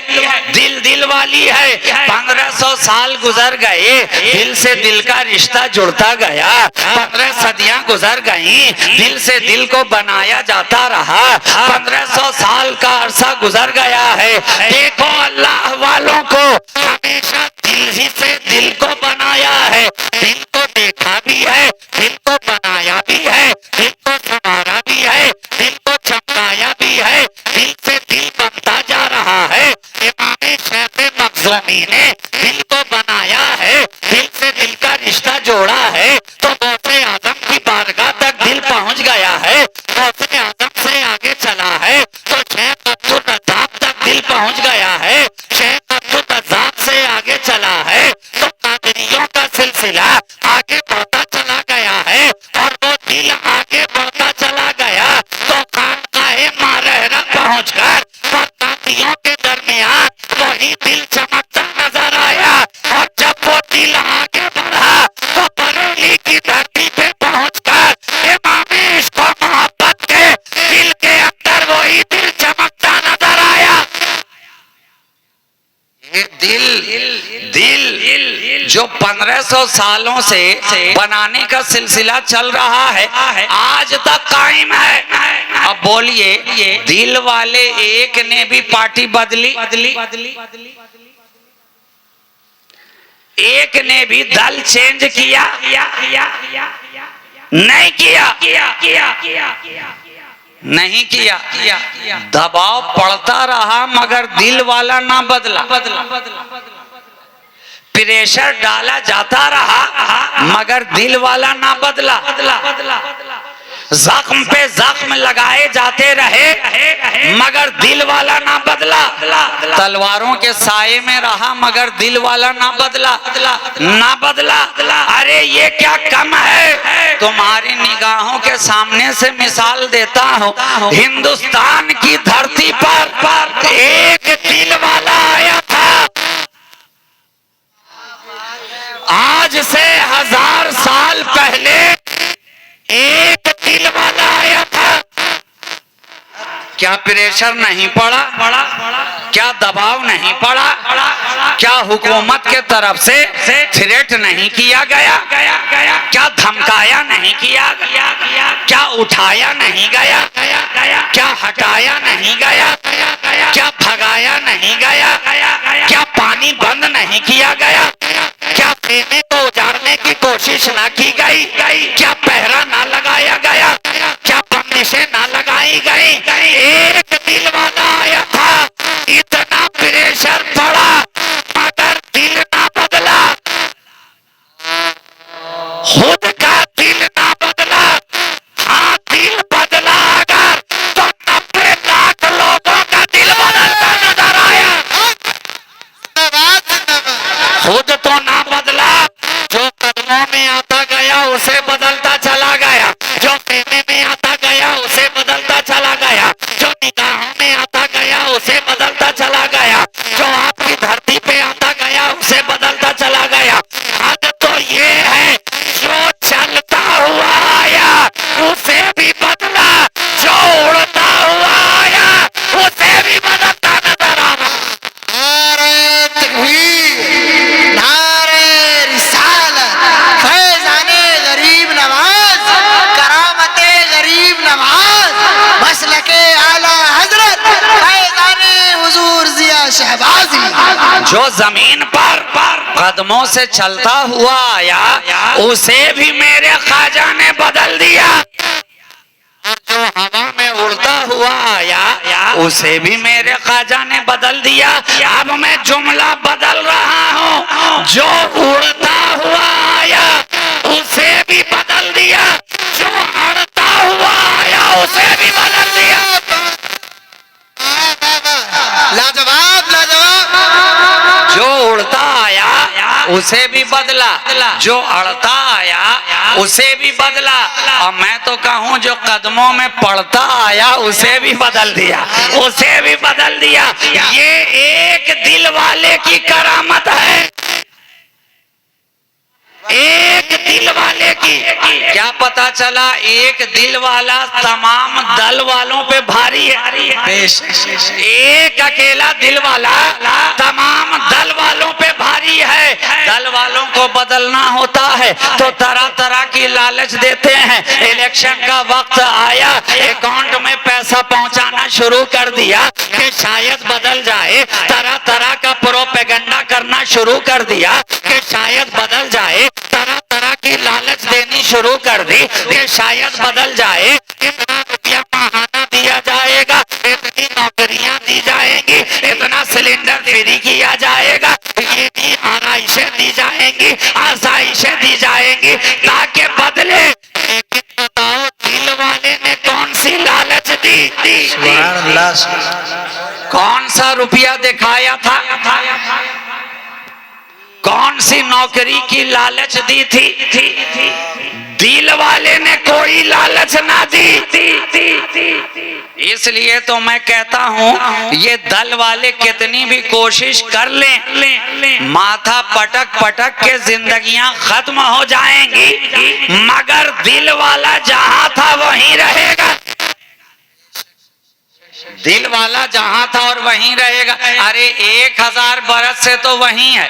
दिल दिल वाली है। 1500 साल गुजर गए, दिल से दिल का रिश्ता जुड़ता गया। 15 सदियां गुजर गईं, दिल से दिल को बनाया जाता रहा। 1500 साल का अरसा गुजर गया है। देखो अल्लाह वालों को हमेशा दिल ही से दिल को बनाया है, दिल को देखा भी है, दिल को बनाया भी है, दिल को संवारा भी है, दिल को चमकाया भी है, दिल से दिल बनता जा रहा है। इमाम शैख़ मखज़ूमी ने दिल को बनाया है, दिल से दिल का रिश्ता जोड़ा है, तो गौसे आज़म की बारगाह तक दिल पहुंच गया है। गौसे आज़म से आगे चला है तो शेख अब्दुल रज़्ज़ाक़ तक दिल पहुंच गया है। शेख अब्दुल रज़्ज़ाक़ से आगे चला है तो कादरियों का सिलसिला आगे बढ़ता चला गया है। और वो दिल आगे बढ़ता चला गया तो खानकाहे मारहरा पहुंचकर कादियों के दरमियान वही दिल चमकता नजर आया। और जब वो दिल आगे बढ़ा तो बरेली की धरती पे पहुंचकर इमाम इश्क़ और मोहब्बत के दिल के अंदर वही दिल चमकता नजर आया। ये दिल जो 1500 सालों से बनाने का सिलसिला चल रहा है, आज तक कायम है। अब बोलिए, दिल वाले एक ने भी पार्टी बदली, एक ने भी दल चेंज किया? नहीं किया, नहीं किया। दबाव पड़ता रहा मगर दिल वाला ना बदला, प्रेशर डाला जाता रहा मगर दिल वाला ना बदला। जख्म पे जख्म लगाए जाते रहे मगर दिल वाला ना बदला। तलवारों के साये में रहा मगर दिल वाला ना बदला, ना बदला। अरे ये क्या कम है? तुम्हारी निगाहों के सामने से मिसाल देता हूँ। हिंदुस्तान की धरती पर एक दिल वाला आया था, आज से 1000 साल पहले एक दिल वाला आया था। क्या प्रेशर नहीं पड़ा? क्या दबाव नहीं पड़ा? क्या हुकूमत के तरफ से थ्रेट नहीं किया गया? क्या धमकाया नहीं किया? क्या उठाया नहीं गया? क्या हटाया नहीं गया? क्या भगाया नहीं गया? क्या पानी बंद नहीं किया गया? क्या खेमे को उजाड़ने की कोशिश ना की गई? क्या पहरा ना लगाया गया? क्या बंदिशें ना लगाई गई? एक दिल वाला आया था, इतना प्रेशर पड़ा मगर दिल ना खुद तो ना बदला, जो कदमों में आता गया उसे बदलता चला गया, जो खेमे में आता गया उसे बदलता चला गया, जो निगाहों में आता गया उसे बदलता चला गया, जो आपकी धरती पे आता गया उसे बदलता चला गया। हद तो ये है जो चलता हुआ आया उसे भी बदला, जो उड़ता हुआ आया उसे भी बदलता नजर आ रहा। नारे तकबीर, नारे रिसालत, फैज़ाने गरीब नवाज, करामते गरीब नवाज, मसलके आला हजरत फैज़ाने हुजूर जिया शहबाजी। जो जमीन पर कदमों से चलता हुआ आया उसे भी मेरे ख्वाजा ने बदल दिया, जो हवा में उड़ता हुआ आया उसे भी मेरे ख्वाजा ने बदल दिया। अब मैं जुमला बदल रहा हूँ, जो उड़ता हुआ आया उसे भी बदल दिया, जो अड़ता हुआ आया उसे भी बदल दिया। लाजवाब लाजवाब। जो उड़ता आया उसे भी बदला, जो अड़ता आया उसे भी बदला, और मैं तो कहूँ जो कदमों में पड़ता आया उसे भी बदल दिया, उसे भी बदल दिया। ये एक दिल वाले की करामत है, एक दिल वाले की। क्या पता चला? एक दिल वाला तमाम दल वालों पे भारी है, एक अकेला दिल वाला तमाम दल वालों पे भारी है। दल वालों को बदलना होता है तो तरह तरह की लालच देते हैं। इलेक्शन का वक्त आया, अकाउंट में पैसा पहुंचाना शुरू कर दिया कि शायद बदल जाए, तरह तरह का प्रोपेगेंडा करना शुरू कर दिया कि शायद बदल जाए, तरह तरह की लालच देनी शुरू कर दी कि शायद बदल जाए, इतना रुपया महाना दिया जाएगा, इतनी नौकरियां दी जाएंगी, इतना सिलेंडर फ्री किया जाएगा, ये भी आराइशें दी जाएंगी, आसाइशें दी जाएंगी ताकि बदले। लेकिन बताओ दिल वाले ने कौन सी लालच दी? कौन सा रुपया दिखाया था? कौन सी नौकरी की लालच दी थी? दिल वाले ने कोई लालच ना दी। इसलिए तो मैं कहता हूँ ये दल वाले कितनी भी कोशिश कर लें, माथा पटक पटक के जिंदगियां खत्म हो जाएंगी, मगर दिल वाला जहां था वहीं रहेगा। दिल वाला जहां था और वहीं रहेगा। अरे 1000 बरस से तो वहीं है,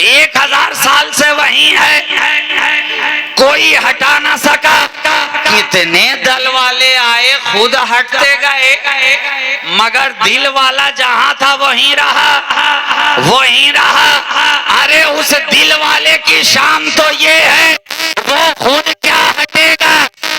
1000 साल से वहीं है, कोई हटा ना सका। कितने दल वाले आए खुद हटते गए, मगर दिल वाला जहां था वहीं रहा, वहीं रहा। अरे उस दिल वाले की शान तो ये है वो खुद क्या हटेगा,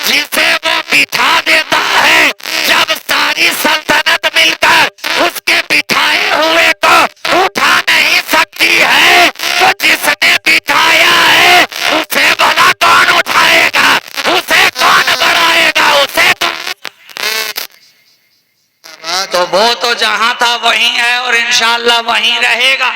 जिसे वो बिठा देता है। जब सारी सल्तनत मिलकर उसके बिठाए हुए को उठा नहीं सकती है, तो जिसने बिठाया है उसे भला कौन उठाएगा, उसे कौन बढ़ाएगा, उसे तो वो तो जहां था वहीं है और इंशाअल्लाह वहीं रहेगा,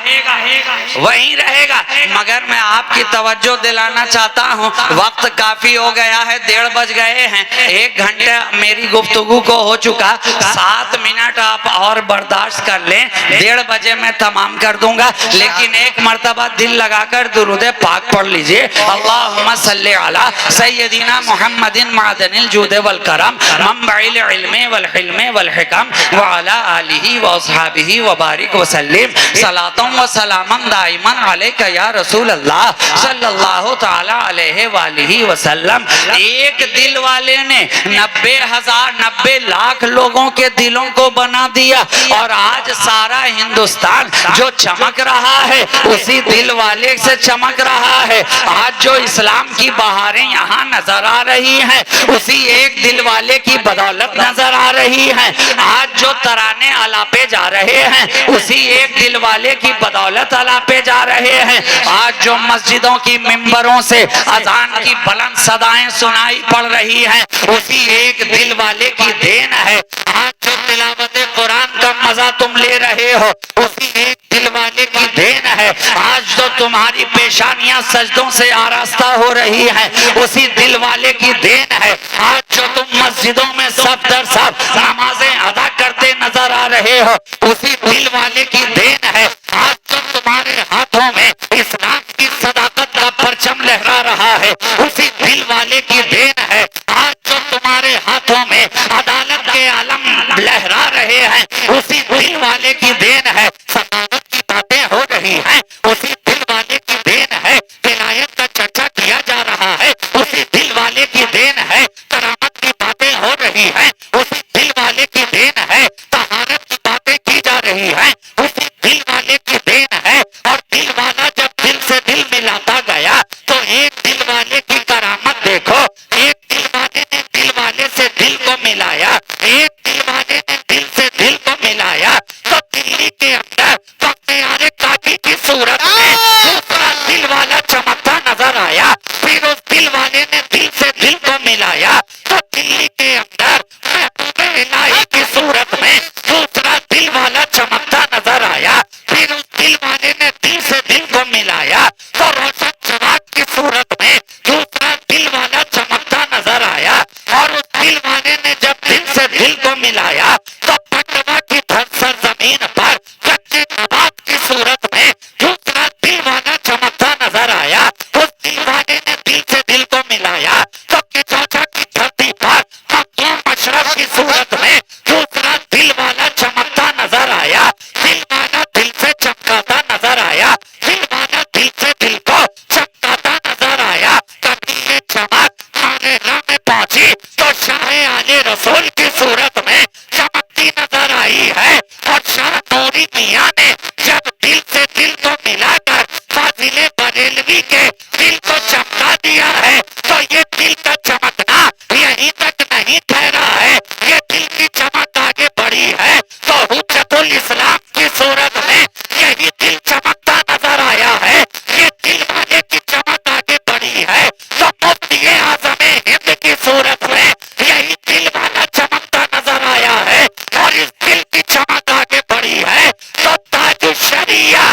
वहीं रहेगा। मगर मैं आपकी तवज्जो दिलाना चाहता हूँ, वक्त काफी हो गया है, 1:30 बज गए हैं, 1 घंटे मेरी गुफ्तगू को हो चुका, 7 मिनट आप और बर्दाश्त कर लें, 1:30 बजे मैं तमाम कर दूंगा। लेकिन एक मर्तबा दिल लगाकर दुरूद पाक पढ़ लीजिए, अल्लाहुम्मा सल्ली अला सय्यदिना मुहम्मदिन मादनिल जूद वल करम मंबइल इल्म वल हिल्म वल हिकम व अला आलिहि व अस्हाबिहि व बारिक व सल्लिम सलातम व सलामन दाइमन अलैका या रसूल अल्लाह सल्लल्लाहु तआला अलैहि व आलिहि व सल्लम। एक दिल वाले ने 90 लाख लोगों के दिलों को बना दिया, और आज सारा हिंदुस्तान जो चमक रहा है उसी दिल वाले से चमक रहा है। आज जो इस्लाम की बहारें यहाँ नजर आ रही हैं उसी एक दिल वाले की बदौलत नजर आ रही हैं। आज जो तराने अला पे जा रहे हैं, उसी एक दिल वाले की बदौलत अला पे जा रहे हैं। आज जो मस्जिदों की मिंबरों से अजान की बुलंद सदाएं सुनाई पड़ रही हैं, उसी एक दिल वाले की देन है। आज जो तिलावत कुरान का मजा तुम ले रहे हो, उसी एक दिल वाले की देन है। आज जो तुम्हारी पेशानियां सजदों से आरास्ता हो रही है, उसी दिल वाले की देन है। आज जो तुम मस्जिदों में सब दर सब नमाजें अदा करते नजर आ रहे हो, उसी दिल वाले की देन है। आज जो तुम्हारे हाथों में इस्लाम की सदाकत का परचम लहरा रहा है, उसी दिल वाले की देन है। आज जो तुम्हारे हाथों में अदालत के आलम लहरा रहे हैं, उसी दिल वाले की देन है। सदाकत की बातें हो रही हैं, उसी दिल वाले की देन है। विलायत का चर्चा किया जा रहा है, उसी दिल वाले की देन है। करामत की बातें हो रही हैं, उसी दिल वाले की देन है। तहारत की बातें की जा रही हैं, उसी दिल वाले की देन है। और दिल वाला जब दिल से दिल मिलाता गया, तो एक दिल वाले की करामत देखो। एक दिल वाले ने दिल वाले से दिल को मिलाया, एक दिल वाले ने दिल से दिल को मिलाया, तो दिल्ली के अंदर बख्तियार काकी की सूरत में दूसरा दिल वाला चमकता नजर आया। फिर उस दिल वाले ने दिल से दिल को मिलाया, तो दिल्ली के अंदर महबूब इलाही की सूरत में दूसरा दिल वाला चमकता नजर आया। फिर उस दिल वाले ने दिल से दिल को मिलाया, तो रोशन जवाब की सूरत में दूसरा दिल वाला चमकता नजर आया। और उस दिल वाले ने जब दिल से दिल को मिलाया, तो पटवा की धरसर जमीन पर कच्चे नबात की सूरत में दूसरा दिल वाला चमकता नजर आया। उस दिल वाले ने दिल से दिल को मिलाया, तो किचौचा की धरती पर मखदूम मशरफ की सूरत में दूसरा दिल वाला चमकता नजर आया। दिल वाला दिल से चमकाता नजर आया, दिल वाला दिल से दिल को चमकाता नजर आया। कभी ये चमक मानेरा में पहुंची, तो शाहे आले रसूल की सूरत में चमकती नजर आई है। और शाह नूरी मियां ने जब दिल से दिल को मिलाकर फाजिले बरेलवी के दिल को चमका दिया है, तो ये दिल का चमकना यहीं तक नहीं ठहरा है, ये दिल की चमक आगे बढ़ी है। तो हुज्जतुल इस्लाम की सूरत में यही दिल चमकता नजर आया है, ये दिल वाले की चमक आगे बढ़ी है। तो मुफ्ती आज़म हिंद की सूरत में यही दिल वाला चमकता नजर आया है, और इस दिल की चमक आगे बढ़ी है। तो ताज शरिया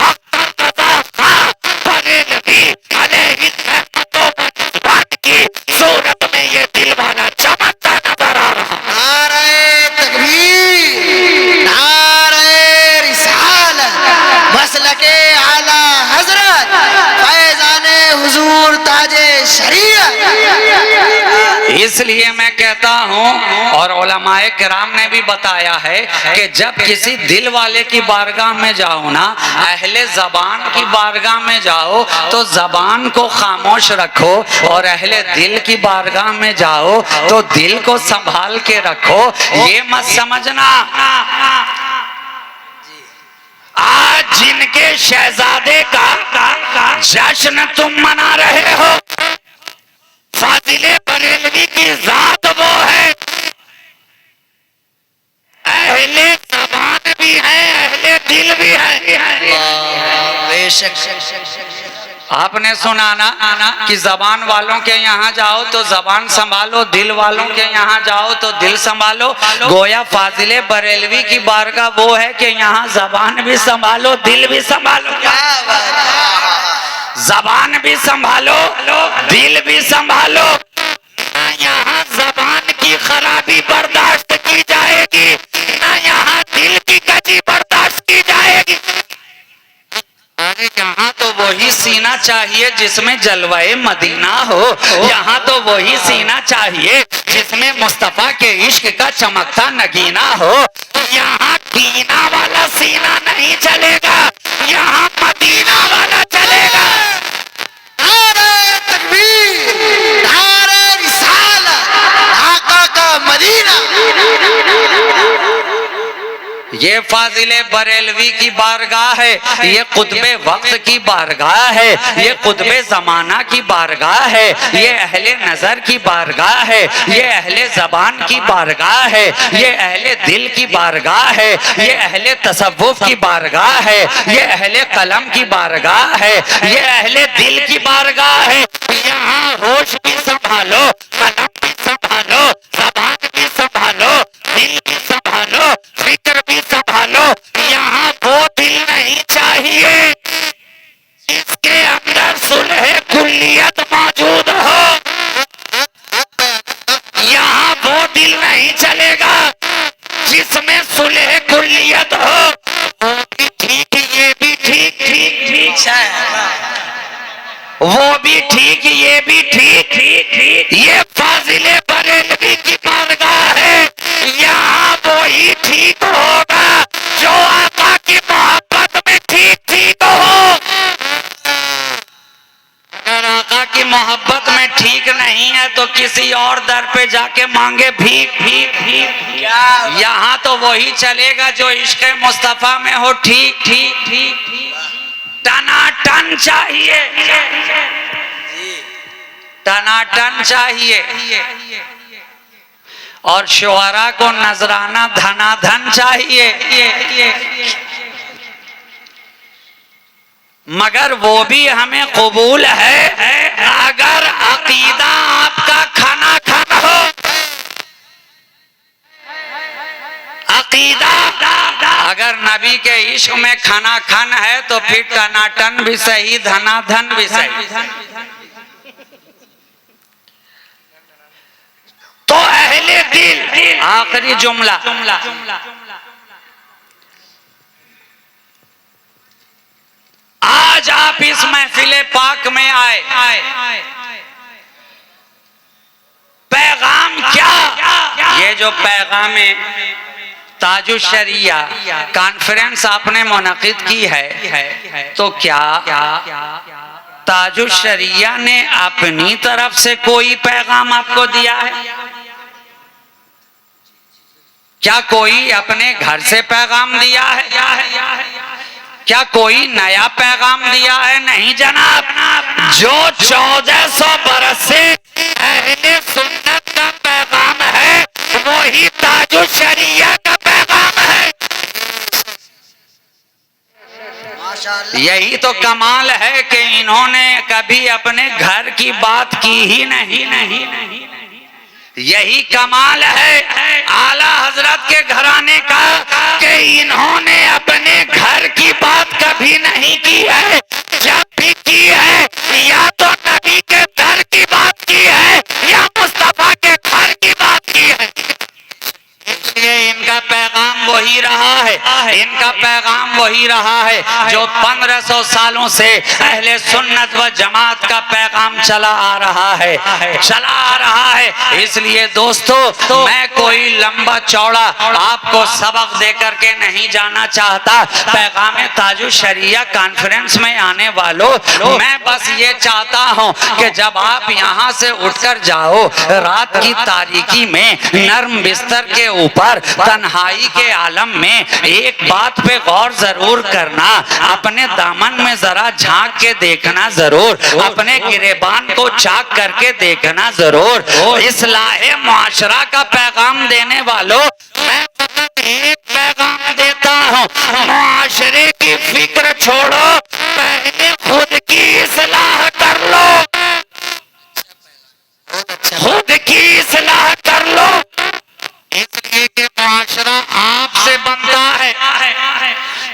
अख्तर रज़ा खां बरेलवी अलैहि रहमतों व जज़्बात की सूरत में ये दिल वाला चमकता नजर आ रहा है। नारे तकबीर, नारे रिसालत, मसलके आला हजरत, फैज़ाने हुजूर ताजे शरीयत। इसलिए मैं कहता हूँ, और उलमाए किराम ने भी बताया है कि जब किसी दिल वाले की बारगाह में जाओ ना, अहले जबान की बारगाह में जाओ, तो जबान को खामोश रखो, और अहले दिल की बारगाह में जाओ तो दिल को संभाल के रखो। ये मत समझना आज जिनके शहजादे का जश्न तुम मना रहे हो, फाजिले बरेलवी की जात वो है। अहले ज़बान भी है, अहले दिल भी है। बेशक आपने सुना ना कि जबान वालों के यहाँ जाओ तो जबान संभालो, दिल वालों के यहाँ जाओ तो दिल संभालो। गोया फाजिले बरेलवी की बारगाह वो है कि यहाँ जबान भी संभालो, दिल भी संभालो। जबान भी संभालो, दिल भी संभालो। यहाँ जबान की खराबी बर्दाश्त की जाएगी, ना यहाँ दिल की कजी बर्दाश्त की जाएगी। अरे यहाँ तो वही सीना चाहिए जिसमें जलवाए मदीना हो, यहाँ तो वही सीना चाहिए जिसमें मुस्तफा के इश्क का चमकता नगीना हो। यहाँ कीना वाला सीना नहीं चलेगा, यहाँ मदीना वाला चलेगा। नारे तकबीर, नारे रिसालत, आका का मदीना। ये फाजिले बरेलवी की बारगाह है, ये कुतबे वक्त की बारगाह है, ये कुतबे जमाना की बारगाह है, ये अहले नजर की बारगाह है, ये अहले जबान की बारगाह है, ये अहले दिल की बारगाह है, ये अहले तसव्वुफ की बारगाह है, ये अहले कलम की बारगाह है, ये अहले दिल की बारगाह है। यहाँ होश भी संभालो, कलम भी संभालो, जबान भी संभालो, दिल भी संभालो, फिक्र भी संभालो। यहाँ वो दिल नहीं चाहिए जिसके अंदर सुलह कुल्लियत मौजूद हो। यहाँ वो दिल नहीं चलेगा जिसमें सुलह कुल्लियत हो। वो भी ठीक, ये भी ठीक, ठीक ठीक है, वो भी ठीक, ये भी ठीक, ठीक ठीक। ये फाजिले बरेलवी की बारगाह है। यहाँ वो ही ठीक होगा जो आका की मोहब्बत में ठीक ठीक हो। अगर आका की मोहब्बत में ठीक नहीं है तो किसी और दर पे जाके मांगे भीख भीख भीख। यहाँ तो वही चलेगा जो इश्क मुस्तफा में हो ठीक ठीक ठीक ठीक। टनाटन चाहिए, टनाटन चाहिए, और शुअरा को नजराना धनाधन चाहिए। मगर वो भी हमें कबूल है अगर अकीदा आपका खाना खाना हो। अकीदा अगर नबी के इश्क में खाना खान है तो फिर टनाटन भी सही, धनाधन भी सही। तो अहले दिल, आखिरी जुमला, आज आप इस महफिले पाक में आए, पैगाम क्या? ये जो पैगाम ताजुश शरिया कॉन्फ्रेंस आपने मुनक़िद की है, तो क्या ताजुश शरिया ने अपनी तरफ से कोई पैगाम आपको दिया है? क्या कोई अपने घर से पैगाम दिया है? क्या कोई नया पैगाम दिया है? नहीं जनाब। जो 1400 बरस से अहले सुन्नत का पैगाम है वही ताजुश शरिया का पैगाम है। यही तो कमाल है कि इन्होंने कभी अपने घर की बात की ही नहीं। यही कमाल है आला हजरत के घराने का कि इन्होंने अपने घर की बात कभी नहीं की है। जब भी की है या तो नबी के दर की बात की है या मुस्तफा के घर की बात की है। इसलिए इनका पैगाम वही रहा है, इनका पैगाम वही रहा है जो 1500 सालों से अहले सुन्नत व जमात का पैगाम चला आ रहा है। इसलिए दोस्तों, मैं कोई लंबा चौड़ा आपको सबक दे करके नहीं जाना चाहता। पैगाम ताजुश शरिया कॉन्फ्रेंस में आने वालों, मैं बस ये चाहता हूँ कि जब आप यहाँ से उठकर जाओ, रात की तारीकी में नर्म बिस्तर के ऊपर तन्हाई के आलम में एक बात पे गौर जरूर करना, अपने दामन में जरा झांक के देखना जरूर, अपने गिरेबान को चाक करके देखना जरूर। इस्लाहे मुआशरा का पैगाम देने वालों, मैं फकत एक पैगाम देता हूँ, मुआशरे की फिक्र छोड़ो, पहले खुद की इस्लाह कर लो, खुद की इस्लाह कर लो। इसलिए कि मुआशरा आपसे बनता है,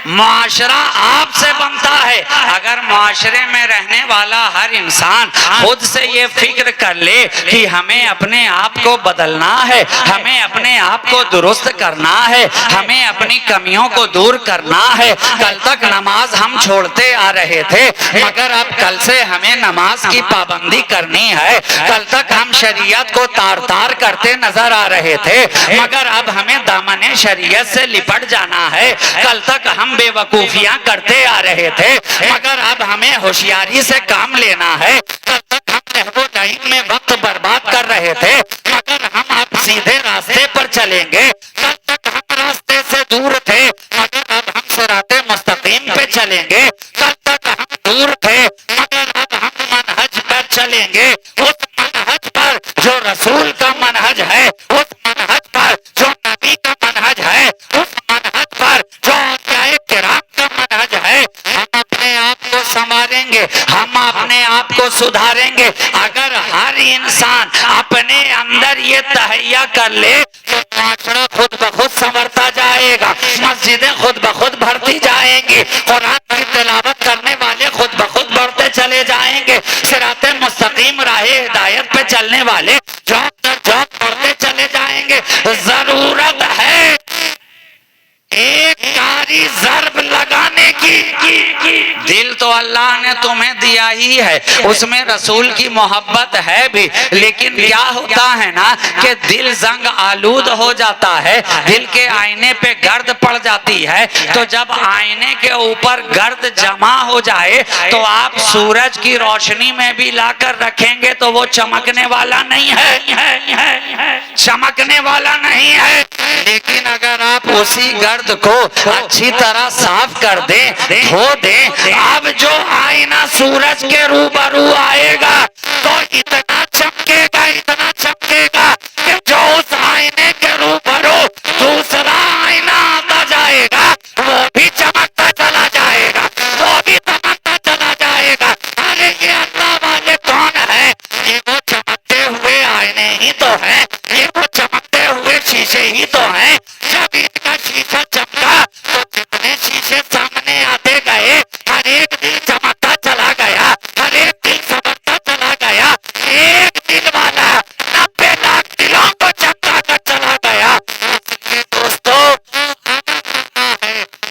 मुआशरा आपसे बनता है। अगर मुआशरे में रहने वाला हर इंसान खुद से ये फिक्र कर ले कि हमें अपने आप को बदलना है, हमें अपने आप को दुरुस्त करना है, हमें अपनी कमियों को दूर करना है। कल तक नमाज हम छोड़ते आ रहे थे, मगर अब कल से हमें नमाज की पाबंदी करनी है। कल तक हम शरीयत को तार तार करते नजर आ रहे थे, मगर अब हमें दामने शरीयत से लिपट जाना है। कल तक हम बेवकूफियां करते आ रहे थे, मगर अब हमें होशियारी से काम लेना है। कल तक हम लहवो लाइन में वक्त बर्बाद कर रहे थे, मगर हम अब सीधे रास्ते पर चलेंगे। कल तक हम रास्ते रास्ते से दूर थे मगर अब हम सिराते मुस्तकीम पे चलेंगे। कल तक हम दूर थे मगर अब हम मनहज पर चलेंगे। उस मनहज पर जो रसूल का मनहज है, उस मनहज पर जो नबी का मनहज है, उस मनहज पर जो औलियाए किराम का मनहज है। हम अपने आप को संवारेंगे, हम अपने आप को सुधारेंगे। अगर हर इंसान अपने अंदर ये तहैया कर ले तो माशरा खुद ब खुद संवरता जाएगा, मस्जिदें खुद ब खुद भरती जाएंगी, कुरान की तिलावत करने वाले खुद ब खुद बढ़ते चले जाएंगे, सिराते मुस्तकीम राहे हिदायत पे चलने वाले जॉब दर जॉब बढ़ते चले जाएंगे। जरूरत है एक कारी ज़र्ब लगाने की। दिल तो अल्लाह ने तुम्हें दिया ही है, उसमें रसूल की मोहब्बत है भी, लेकिन क्या होता है ना कि दिल जंग आलूद हो जाता है, दिल के आईने पे गर्द पड़ जाती है। तो जब आईने के ऊपर गर्द जमा हो जाए तो आप सूरज की रोशनी में भी लाकर रखेंगे तो वो चमकने वाला नहीं है, चमकने वाला नहीं है। लेकिन अगर आप उसी गर्द को अच्छी तरह साफ कर दे, धो दे, अब जो आईना सूरज के रूबरू आएगा तो इतना चमकेगा, इतना चमकेगा कि जो उस आईने के रूबरू दूसरा आईना आता जाएगा वो भी चमकता चला जाएगा, वो भी चमकता चला जाएगा। अरे ये अल्लाह वाले कौन है? ये वो चमकते हुए आईने ही तो है, ये वो चमकते हुए शीशे ही तो है। जब इनका शीशा चमका तो जितने शीशे सामने आते गए हर एक दिल चमकता चला गया, हर एक दिल चमकता चला गया। एक दिल वाला 90 लाख दिलों को चमका कर चला गया। इसलिए दोस्तों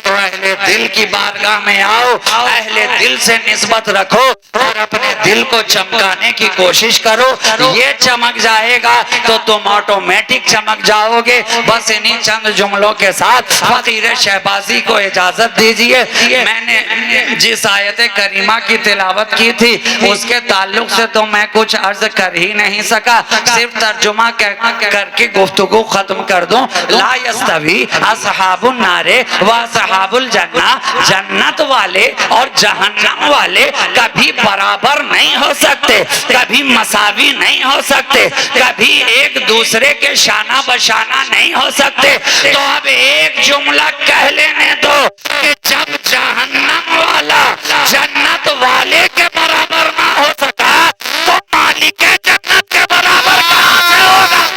तो अहले दिल की बारगाह में आओ, अहले दिल से निस्बत रखो और अपने दिल को चमकाने की कोशिश करो। ये चमक जाएगा तो तुम ऑटोमेटिक चमक जाओगे। बस इन्हीं चंद जुमलों के साथ फकीर शहबाजी को इजाजत दीजिए। मैंने जिस आयत करीमा की तिलावत की थी उसके ताल्लुक से तो मैं कुछ अर्ज कर ही नहीं सका, सिर्फ तर्जुमा करके गुफ्तगू खत्म कर दूं। ला यस्तवी असहाबुन नारे व असहाबुल जन्ना, जन्नत वाले और जहन्नम वाले कभी बराबर नहीं हो सकते, कभी मसावी नहीं हो सकते, कभी एक दूसरे के शाना बशाना नहीं हो सकते। तो अब एक जुमला कह लेने दो कि जब जहन्नम वाला जन्नत वाले के बराबर ना हो सका तो मालिक जन्नत के बराबर कहां से होगा?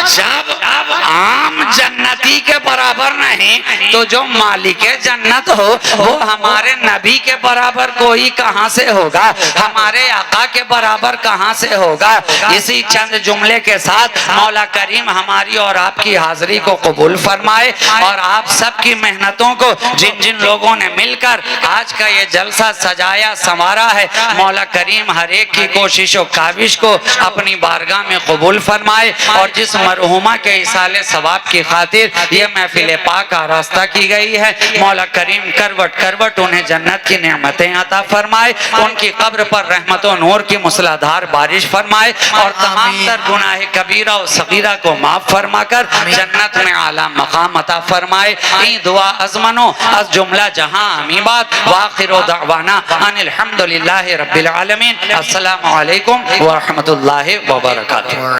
जब अब आम जन्नती के बराबर नहीं तो जो मालिक जन्नत हो वो हमारे नबी के बराबर कोई कहां से होगा, हमारे आका के बराबर कहां से होगा। इसी चंद जुमले के साथ मौला करीम हमारी और आपकी हाजिरी को कबूल फरमाए और आप सबकी मेहनतों को जिन जिन लोगों ने मिलकर आज का ये जलसा सजाया संवारा है, मौला करीम हर एक की कोशिश और काविश को अपनी बारगाह में कबूल फरमाए। और जिस मरहुमा के इसाले सवाब की खातिर ये महफिल पाक आरास्ता की गई है, मौला करीम करवट करवट उन्हें जन्नत की नेमतें अता फरमाए, उनकी कब्र पर रहमत और नूर की मूसलाधार बारिश फरमाए और तमाम तर गुनाह कबीरा और सगीरा को माफ फरमाकर जन्नत में आला मकाम अता फरमाए। ई दुआ अज़मनो अज़ जुमला जहां अमी बात वाखिर दावाना अनिल हम्दुलिल्लाहि रब्बिल आलमीन। अस्सलामु अलैकुम व रहमतुल्लाहि व बरकातुहू।